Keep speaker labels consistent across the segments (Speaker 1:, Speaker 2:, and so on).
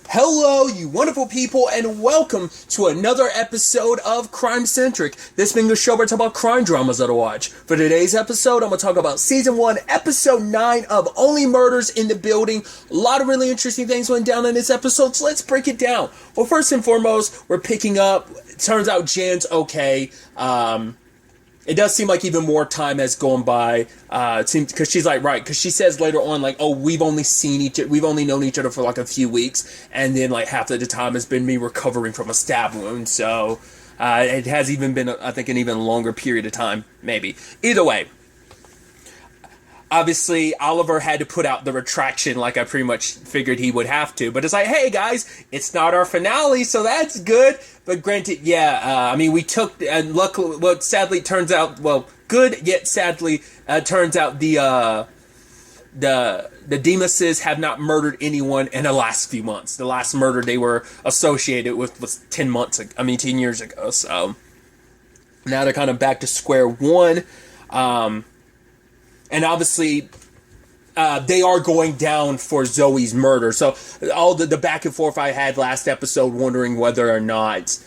Speaker 1: Hello, you wonderful people, and welcome to another episode of Crime Centric. This being the show where I talk about crime dramas that I watch. For today's episode, I'm going to talk about Season 1, Episode 9 of Only Murders in the Building. A lot of really interesting things went down in this episode, so let's break it down. Well, first and foremost, we're picking up. It turns out Jan's okay. It does seem like even more time has gone by, because she's like, right, because she says later on, like, oh, we've only known each other for like a few weeks, and then like half of the time has been me recovering from a stab wound, so it has even been, I think, an even longer period of time, maybe. Either way, obviously, Oliver had to put out the retraction like I pretty much figured he would have to. But it's like, hey, guys, it's not our finale, so that's good. But granted, we took... And luckily, well, sadly, turns out... Well, good, yet sadly, turns out the Demuses have not murdered anyone in the last few months. The last murder they were associated with was 10 years ago. So, now they're kind of back to square one. And obviously, they are going down for Zoe's murder. So all the back and forth I had last episode, wondering whether or not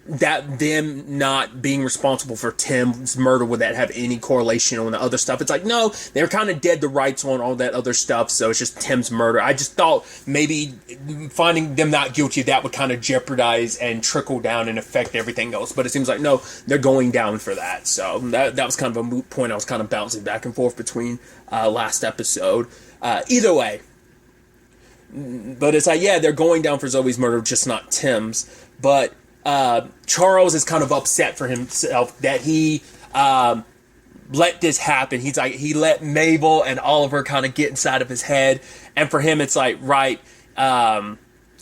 Speaker 1: that them not being responsible for Tim's murder, would that have any correlation on the other stuff? It's like, no, they're kind of dead to rights on all that other stuff, so it's just Tim's murder. I just thought maybe finding them not guilty, that would kind of jeopardize and trickle down and affect everything else. But it seems like, no, they're going down for that. So that was kind of a moot point. I was kind of bouncing back and forth between last episode. Either way. But it's like, yeah, they're going down for Zoe's murder, just not Tim's. But Charles is kind of upset for himself that he let this happen. He's like, he let Mabel and Oliver kind of get inside of his head. And for him, it's like, right,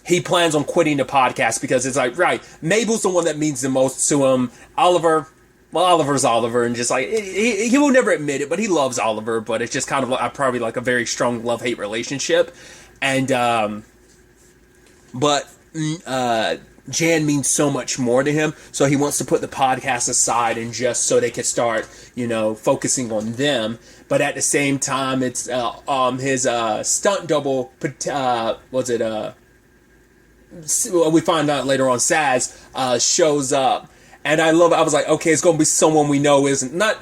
Speaker 1: he plans on quitting the podcast because it's like, right, Mabel's the one that means the most to him. Oliver's Oliver, and just like, he will never admit it, but he loves Oliver, but it's just kind of like, probably like a very strong love-hate relationship. And, Jan means so much more to him, so he wants to put the podcast aside and just so they can start, focusing on them. But at the same time, it's his stunt double. We find out later on, Saz shows up. And I was like, okay, it's going to be someone we know, but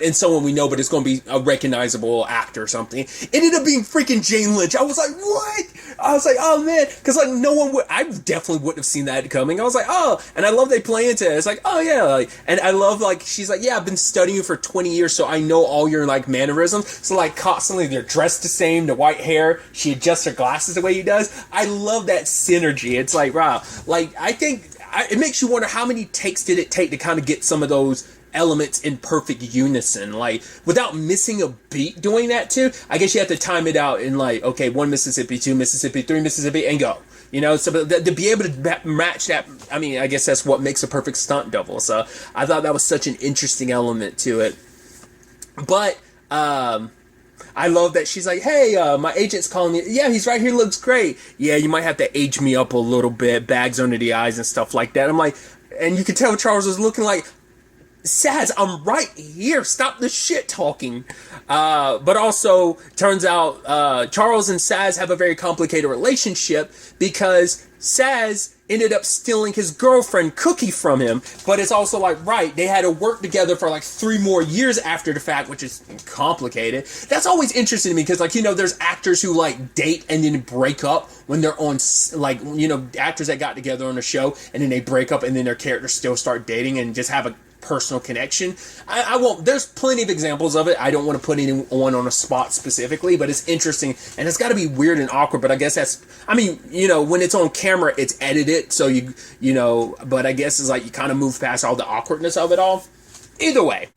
Speaker 1: it's going to be a recognizable actor or something. It ended up being freaking Jane Lynch. I was like, what? I was like, oh man, because like I definitely wouldn't have seen that coming. I was like, oh, and I love they play into it. It's like, oh yeah, and I love like, she's like, yeah, I've been studying you for 20 years, so I know all your like mannerisms. So like constantly they're dressed the same, the white hair, she adjusts her glasses the way he does. I love that synergy. It's like, wow, like I think it makes you wonder how many takes did it take to kind of get some of those elements in perfect unison, like without missing a beat doing that too. I guess you have to time it out in like, okay, 1 Mississippi, 2 Mississippi, 3 Mississippi, and go. So to be able to match that, I mean, I guess that's what makes a perfect stunt double. So I thought that was such an interesting element to it. But I love that she's like, hey, my agent's calling me. Yeah, he's right here, looks great. Yeah, you might have to age me up a little bit, bags under the eyes and stuff like that. I'm like, and you can tell Charles was looking like, Saz, I'm right here. Stop the shit talking. But also, turns out Charles and Saz have a very complicated relationship because Saz ended up stealing his girlfriend Cookie from him. But it's also like, right, they had to work together for like 3 more years after the fact, which is complicated. That's always interesting to me because, like, there's actors who like date and then break up when they're on, like, actors that got together on a show and then they break up and then their characters still start dating and just have a personal connection. I won't, there's plenty of examples of it. I don't want to put anyone on a spot specifically, but it's interesting and it's got to be weird and awkward, but I guess that's, I mean, when it's on camera, it's edited, so but I guess it's like you kind of move past all the awkwardness of it all. Either way,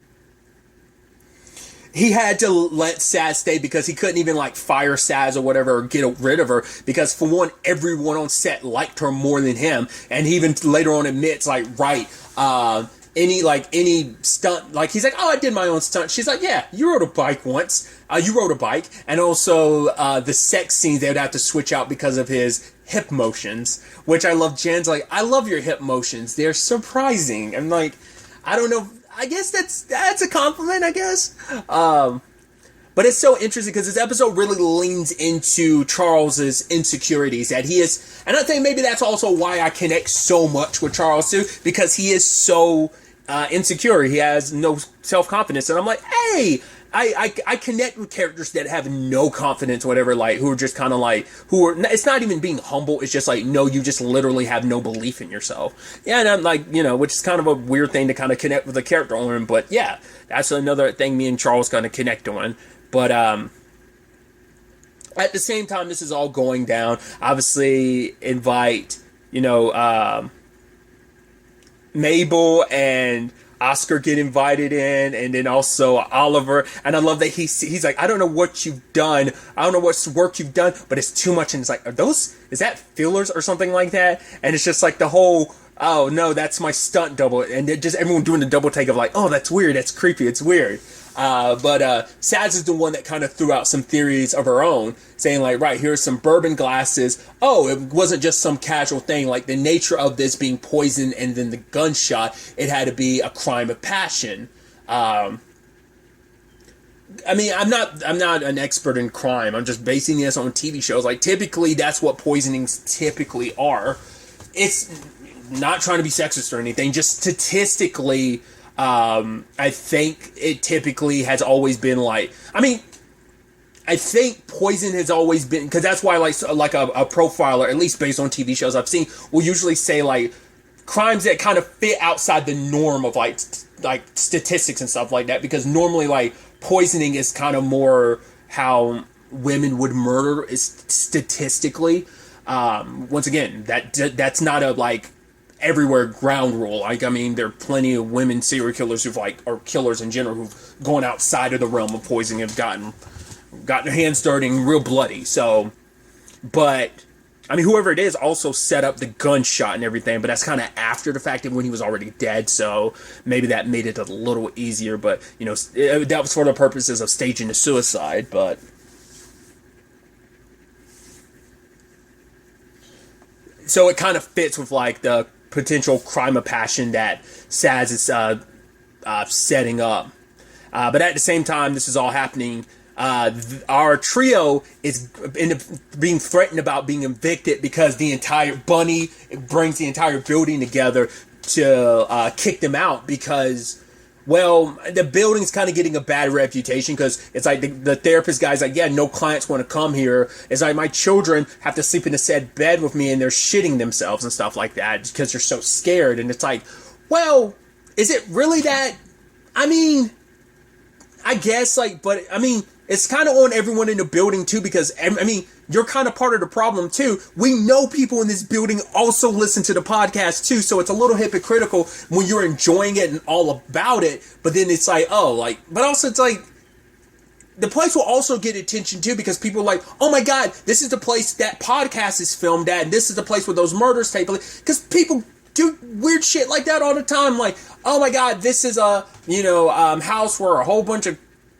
Speaker 1: he had to let Saz stay because he couldn't even like fire Saz or whatever or get rid of her because for one, everyone on set liked her more than him, and he even later on admits like, right, any stunt, like he's like, oh, I did my own stunt. She's like, yeah, you rode a bike once. You rode a bike. And also the sex scenes they would have to switch out because of his hip motions, which I love. Jen's like, I love your hip motions. They're surprising. I'm like, I don't know. I guess that's a compliment, I guess. But it's so interesting because this episode really leans into Charles's insecurities that he is, and I think maybe that's also why I connect so much with Charles too, because he is so insecure. He has no self-confidence, and I'm like, hey, I connect with characters that have no confidence, whatever, like, who are just kind of like, who are, it's not even being humble, it's just like, no, you just literally have no belief in yourself. Yeah, and I'm like, you know, which is kind of a weird thing to kind of connect with a character on, but yeah, that's another thing me and Charles kind of connect on. But at the same time, this is all going down. Obviously, invite, you know, Mabel and Oscar get invited in, and then also Oliver. And I love that he's like, I don't know what you've done. I don't know what work you've done, but it's too much. And it's like, is that fillers or something like that? And it's just like the whole, oh no, that's my stunt double. And just everyone doing the double take of like, oh, that's weird. That's creepy. It's weird. But Saz is the one that kind of threw out some theories of her own, saying like, right, here's some bourbon glasses. Oh, it wasn't just some casual thing. Like the nature of this being poison and then the gunshot, it had to be a crime of passion. I mean, I'm not an expert in crime. I'm just basing this on TV shows. Like typically, that's what poisonings typically are. It's not trying to be sexist or anything. Just statistically. I think it typically has always been like, I mean, I think poison has always been, because that's why like a profiler, at least based on TV shows I've seen, will usually say like crimes that kind of fit outside the norm of like statistics and stuff like that, because normally like poisoning is kind of more how women would murder is statistically. Once again, that's not a like everywhere ground rule. Like, I mean, there are plenty of women serial killers who've like, or killers in general, who've gone outside of the realm of poisoning and gotten their hands dirty and real bloody. So, but I mean, whoever it is also set up the gunshot and everything, but that's kind of after the fact of when he was already dead. So maybe that made it a little easier, but you know, that was for the purposes of staging the suicide. But so it kind of fits with like the potential crime of passion that Saz is setting up. But at the same time, this is all happening. Our trio is being threatened about being evicted because the entire Bunny brings the entire building together to kick them out because, well, the building's kind of getting a bad reputation because it's like the therapist guy's like, yeah, no clients want to come here. It's like my children have to sleep in a said bed with me and they're shitting themselves and stuff like that because they're so scared. And it's like, well, is it really that? I mean, I guess like, but I mean, it's kind of on everyone in the building too, because I mean, you're kind of part of the problem too. We know people in this building also listen to the podcast too, so it's a little hypocritical when you're enjoying it and all about it, but then it's like, oh, like, but also it's like, the place will also get attention too, because people are like, oh my god, this is the place that podcast is filmed at, and this is the place where those murders take place, because people do weird shit like that all the time, like, oh my god, this is a, you know, house where a whole bunch of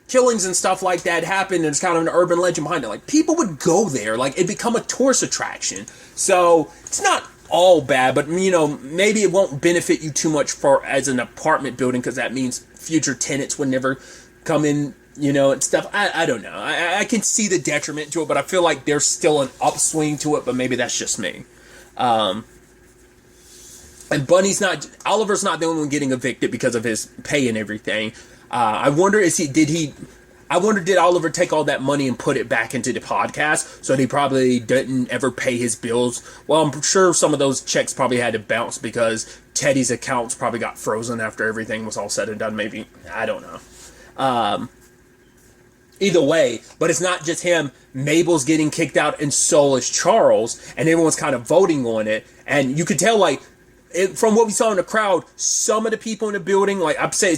Speaker 1: killings and stuff like that happened, and it's kind of an urban legend behind it. Like, people would go there, like, it'd become a tourist attraction. So, it's not all bad, but, you know, maybe it won't benefit you too much for as an apartment building, because that means future tenants would never come in, you know, and stuff. I don't know. I can see the detriment to it, but I feel like there's still an upswing to it, but maybe that's just me. And Oliver's not the only one getting evicted because of his pay and everything. I wonder, did Oliver take all that money and put it back into the podcast so that he probably didn't ever pay his bills? Well, I'm sure some of those checks probably had to bounce because Teddy's accounts probably got frozen after everything was all said and done. Maybe, I don't know. Either way, but it's not just him. Mabel's getting kicked out and so is Charles, and everyone's kind of voting on it. And you could tell, like, from what we saw in the crowd, some of the people in the building, like I would say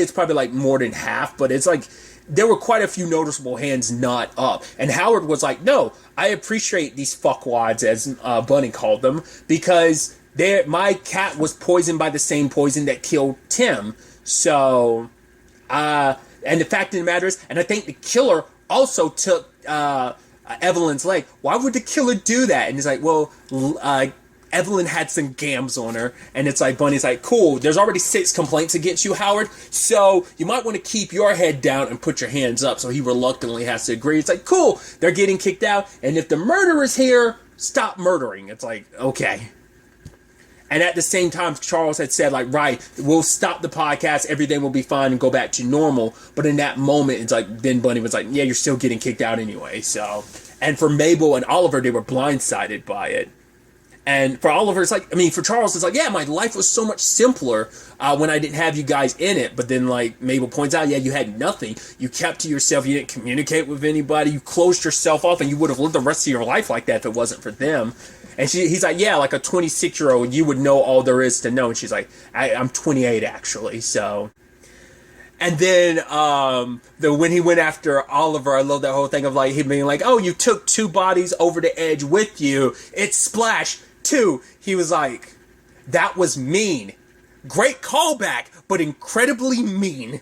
Speaker 1: it's probably like more than half, but it's like there were quite a few noticeable hands not up. And Howard was like, no, I appreciate these fuckwads, as Bunny called them, because my cat was poisoned by the same poison that killed Tim. So, and the fact of the matter is, and I think the killer also took Evelyn's leg. Why would the killer do that? And he's like, well, Evelyn had some gams on her, and it's like, Bunny's like, cool, there's already 6 complaints against you, Howard, so you might want to keep your head down and put your hands up. So he reluctantly has to agree. It's like, cool, they're getting kicked out, and if the murderer's here, stop murdering. It's like, okay. And at the same time, Charles had said, like, right, we'll stop the podcast, everything will be fine and go back to normal. But in that moment, it's like, then Bunny was like, yeah, you're still getting kicked out anyway. So, and for Mabel and Oliver, they were blindsided by it. And for Oliver, it's like, I mean, for Charles, it's like, yeah, my life was so much simpler when I didn't have you guys in it. But then, like, Mabel points out, yeah, you had nothing. You kept to yourself. You didn't communicate with anybody. You closed yourself off, and you would have lived the rest of your life like that if it wasn't for them. And he's like, yeah, like a 26-year-old, you would know all there is to know. And she's like, I'm 28, actually, so. And then when he went after Oliver, I love that whole thing of, like, him being like, oh, you took 2 bodies over the edge with you. It's Splash 2. He was like, that was mean. Great callback, but incredibly mean.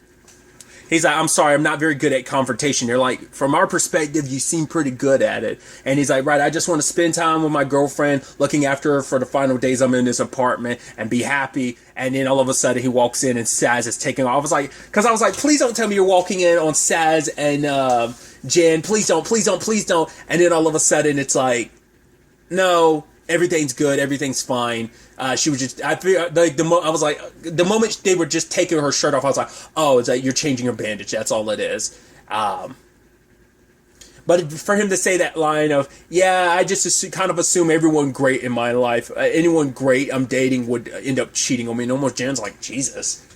Speaker 1: He's like, I'm sorry, I'm not very good at confrontation. They're like, from our perspective, you seem pretty good at it. And he's like, right, I just want to spend time with my girlfriend, looking after her for the final days I'm in this apartment and be happy. And then all of a sudden he walks in and Saz is taking off. I was like, please don't tell me you're walking in on Saz and Jen. Please don't. And then all of a sudden it's like, no, everything's good, everything's fine. She was just, I feel like I was like, the moment they were just taking her shirt off, I was like, oh, it's like you're changing her bandage. That's all it is. But for him to say that line of, yeah, I just kind of assume everyone great in my life, anyone great I'm dating would end up cheating on me. And almost Jan's like, Jesus.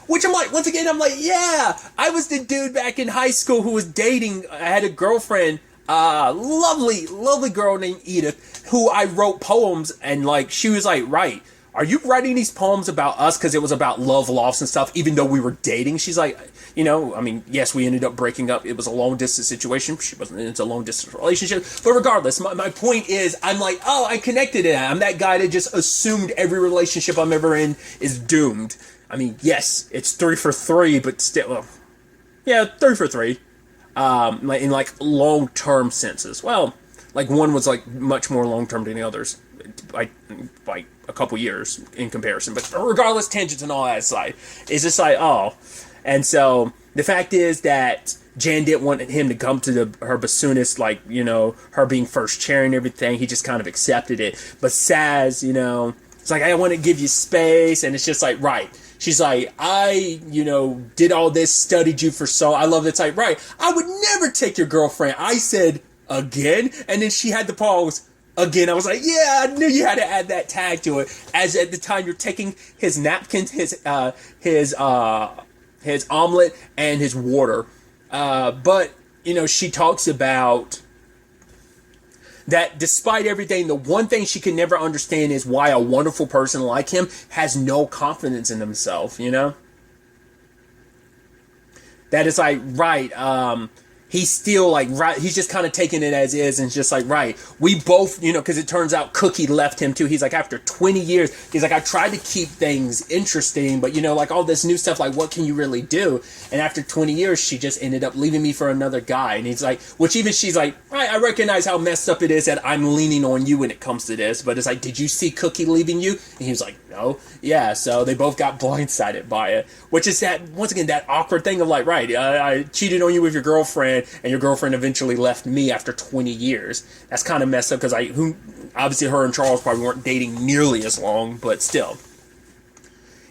Speaker 1: Which I'm like, once again, I'm like, yeah, I was the dude back in high school who was dating, I had a girlfriend, lovely girl named Edith, who I wrote poems, and like she was like, right, are you writing these poems about us because it was about love, loss, and stuff, even though we were dating? She's like, you know, I mean, yes, we ended up breaking up. It was a long distance situation. She wasn't into a long distance relationship, but regardless, my point is, I'm like, oh, I connected it. I'm that guy that just assumed every relationship I'm ever in is doomed. I mean, yes, it's 3 for 3, but still, well, yeah, 3 for 3. In like long-term senses. Well, like one was like much more long-term than the others by a couple years in comparison. But regardless, tangents and all that aside, it's just like, oh. And so the fact is that Jan didn't want him to come to her bassoonist, like, you know, her being first chair and everything. He just kind of accepted it. But Saz, you know, it's like, I want to give you space. And it's just like, right. She's like, I, you know, did all this, studied you for so. I love it's like, right. I would never take your girlfriend. I said, again? And then she had the pause, again. I was like, yeah, I knew you had to add that tag to it. As at the time you're taking his napkins, his omelet, and his water. But, you know, she talks about that despite everything, the one thing she can never understand is why a wonderful person like him has no confidence in himself, you know? That is like, right, he's still like, right, he's just kind of taking it as is and just like, right, we both, you know, because it turns out Cookie left him too. He's like, after 20 years, he's like, I tried to keep things interesting, but you know, like all this new stuff, like what can you really do? And after 20 years, she just ended up leaving me for another guy. And he's like, which even she's like, right, I recognize how messed up it is that I'm leaning on you when it comes to this, but it's like, did you see Cookie leaving you? And he was like, no. Yeah, so they both got blindsided by it, which is that, once again, that awkward thing of like, right, I cheated on you with your girlfriend, and your girlfriend eventually left me after 20 years. That's kind of messed up because obviously her and Charles probably weren't dating nearly as long, but still.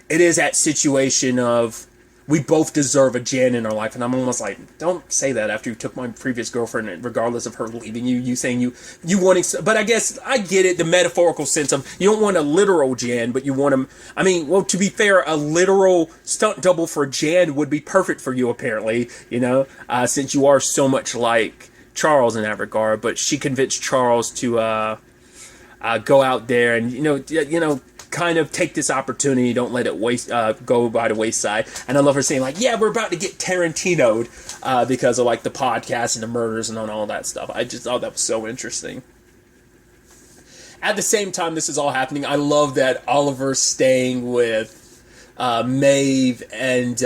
Speaker 1: It is that situation of we both deserve a Jan in our life, and I'm almost like, don't say that after you took my previous girlfriend, regardless of her leaving you. You saying you wanting, but I guess I get it. The metaphorical sense of you don't want a literal Jan, but you want him. I mean, well, to be fair, a literal stunt double for Jan would be perfect for you, apparently. You know, since you are so much like Charles in that regard. But she convinced Charles to go out there and you know. Kind of take this opportunity, don't let it go by the wayside. And I love her saying like, yeah, we're about to get Tarantino'd because of like the podcast and the murders and all that stuff. I just thought that was so interesting. At the same time this is all happening, I love that Oliver's staying with Maeve and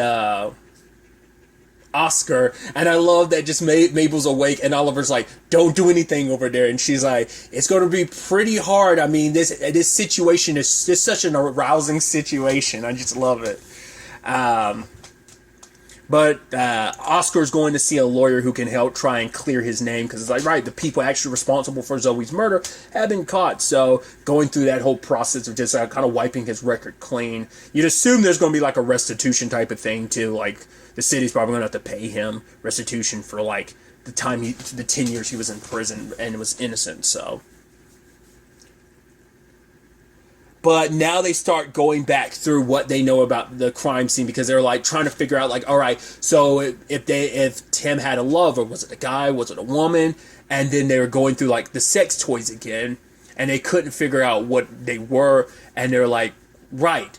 Speaker 1: Oscar. And I love that just Mabel's awake and Oliver's like, don't do anything over there. And she's like, it's going to be pretty hard. I mean, this situation is just such an arousing situation. I just love it. But Oscar's going to see a lawyer who can help try and clear his name, because it's like, right, the people actually responsible for Zoe's murder have been caught. So going through that whole process of just kind of wiping his record clean, you'd assume there's going to be like a restitution type of thing too. Like the city's probably going to have to pay him restitution for like the 10 years he was in prison and was innocent. So. But now they start going back through what they know about the crime scene, because they're like trying to figure out like, all right, so if Tim had a lover, was it a guy, was it a woman? And then they were going through like the sex toys again, and they couldn't figure out what they were. And they're like, right,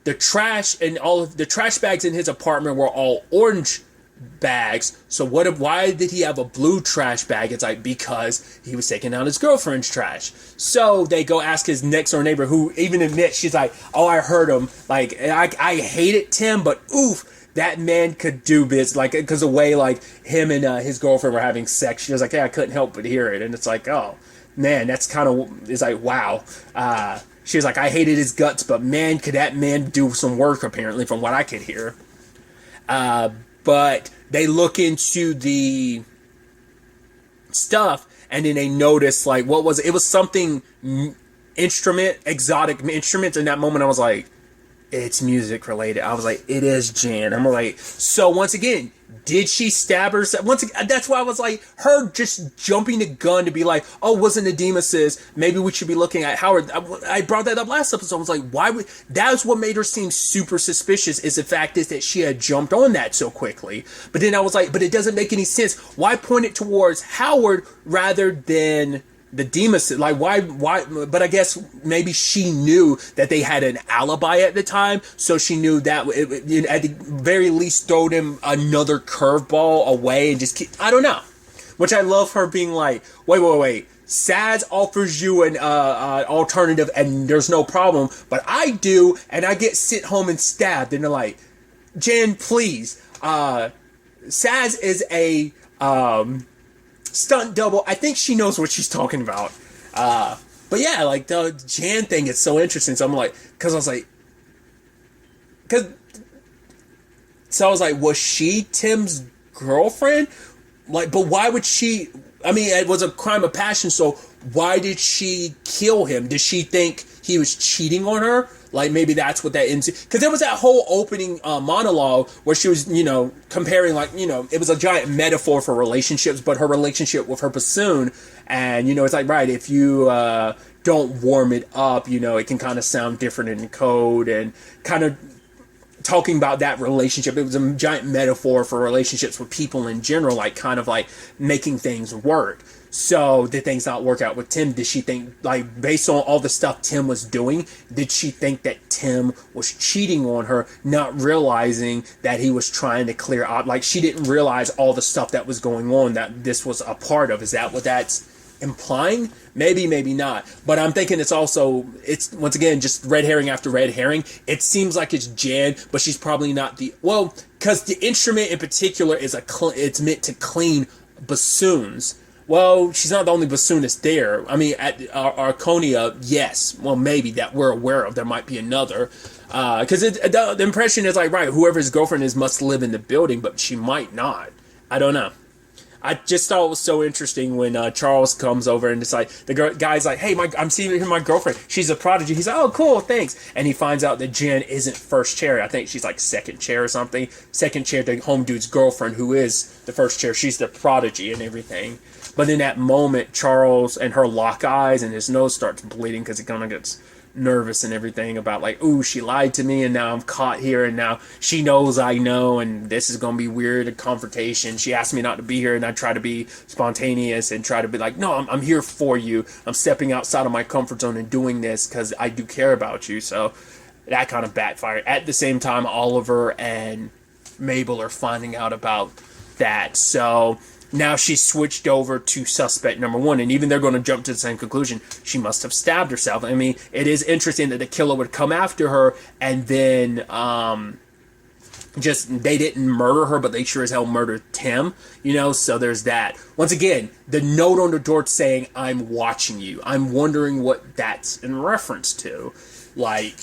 Speaker 1: the trash and all of the trash bags in his apartment were all orange bags. So why did he have a blue trash bag? It's like, because he was taking out his girlfriend's trash. So they go ask his next door neighbor, who even admits, she's like, oh, I heard him. Like, I hated Tim, but oof, that man could do this. Like, because the way like him and his girlfriend were having sex, she was like, yeah, I couldn't help but hear it. And it's like, oh man, that's kind of, it's like, wow. She was like, I hated his guts, but man, could that man do some work, apparently, from what I could hear. But they look into the stuff, and then they notice, like, what was it? It was something exotic instruments. In that moment, I was like, it's music related. I was like, it is Jan. I'm like, so once again, did she stab herself? Once again, that's why I was like, her just jumping the gun to be like, oh, wasn't Nedemus's? Maybe we should be looking at Howard. I brought that up last episode. I was like, why would, that's what made her seem super suspicious, is the fact is that she had jumped on that so quickly. But then I was like, but it doesn't make any sense. Why point it towards Howard rather than the Demus? Like, why, but I guess maybe she knew that they had an alibi at the time, so she knew that it at the very least throwed him another curveball away and just keep, I don't know. Which I love her being like, wait, Sads offers you an alternative and there's no problem, but I do, and I get sent home and stabbed. And they're like, Jen, please, Sads is a stunt double. I think she knows what she's talking about. But yeah, like the Jan thing is so interesting. So I'm like, so I was like, was she Tim's girlfriend? Like, but why would she? I mean, it was a crime of passion. So why did she kill him? Did she think he was cheating on her? Like, maybe that's what that ends. Because there was that whole opening monologue where she was, comparing, like, it was a giant metaphor for relationships, but her relationship with her bassoon. And, it's like, right, if you don't warm it up, it can kind of sound different in code, and kind of talking about that relationship. It was a giant metaphor for relationships with people in general, like, kind of like making things work. So did things not work out with Tim? Did she think, like, based on all the stuff Tim was doing, did she think that Tim was cheating on her, not realizing that he was trying to clear out? Like, she didn't realize all the stuff that was going on that this was a part of. Is that what that's implying? Maybe, maybe not. But I'm thinking it's once again, just red herring after red herring. It seems like it's Jan, but she's probably not because the instrument in particular it's meant to clean bassoons. Well, she's not the only bassoonist there. I mean, at Arconia, yes. Well, maybe that we're aware of. There might be another. Because the impression is like, right, whoever his girlfriend is must live in the building, but she might not. I don't know. I just thought it was so interesting when Charles comes over and it's like, the guy's like, hey, I'm seeing my girlfriend. She's a prodigy. He's like, oh, cool, thanks. And he finds out that Jen isn't first chair. I think she's like second chair or something. Second chair, the home dude's girlfriend, who is the first chair. She's the prodigy and everything. But in that moment, Charles and her lock eyes, and his nose starts bleeding because he kind of gets nervous and everything about like, ooh, she lied to me and now I'm caught here and now she knows I know and this is going to be weird, a confrontation. She asked me not to be here and I try to be spontaneous and try to be like, no, I'm here for you. I'm stepping outside of my comfort zone and doing this because I do care about you. So that kind of backfired. At the same time, Oliver and Mabel are finding out about that. So now she's switched over to suspect number one, and even they're going to jump to the same conclusion. She must have stabbed herself. I mean, it is interesting that the killer would come after her and then just they didn't murder her, but they sure as hell murdered Tim, so there's that. Once again, the note on the door saying, I'm watching you. I'm wondering what that's in reference to. Like,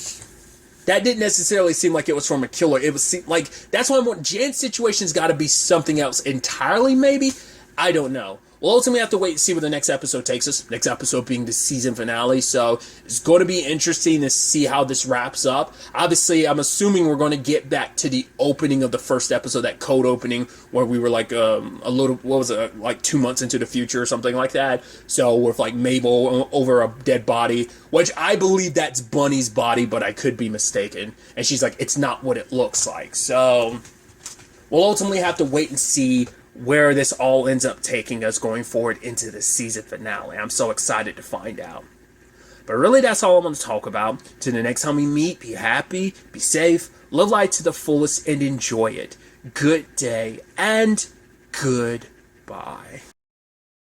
Speaker 1: that didn't necessarily seem like it was from a killer. It was like, that's why Jan's situation's got to be something else entirely, maybe? I don't know. We'll ultimately have to wait and see where the next episode takes us. Next episode being the season finale. So it's going to be interesting to see how this wraps up. Obviously, I'm assuming we're going to get back to the opening of the first episode, that cold opening where we were like like 2 months into the future or something like that. So with like Mabel over a dead body, which I believe that's Bunny's body, but I could be mistaken. And she's like, it's not what it looks like. So we'll ultimately have to wait and see where this all ends up taking us going forward into the season finale. I'm so excited to find out. But really, that's all I'm going to talk about. Till the next time we meet, be happy, be safe, live life to the fullest, and enjoy it. Good day, and goodbye.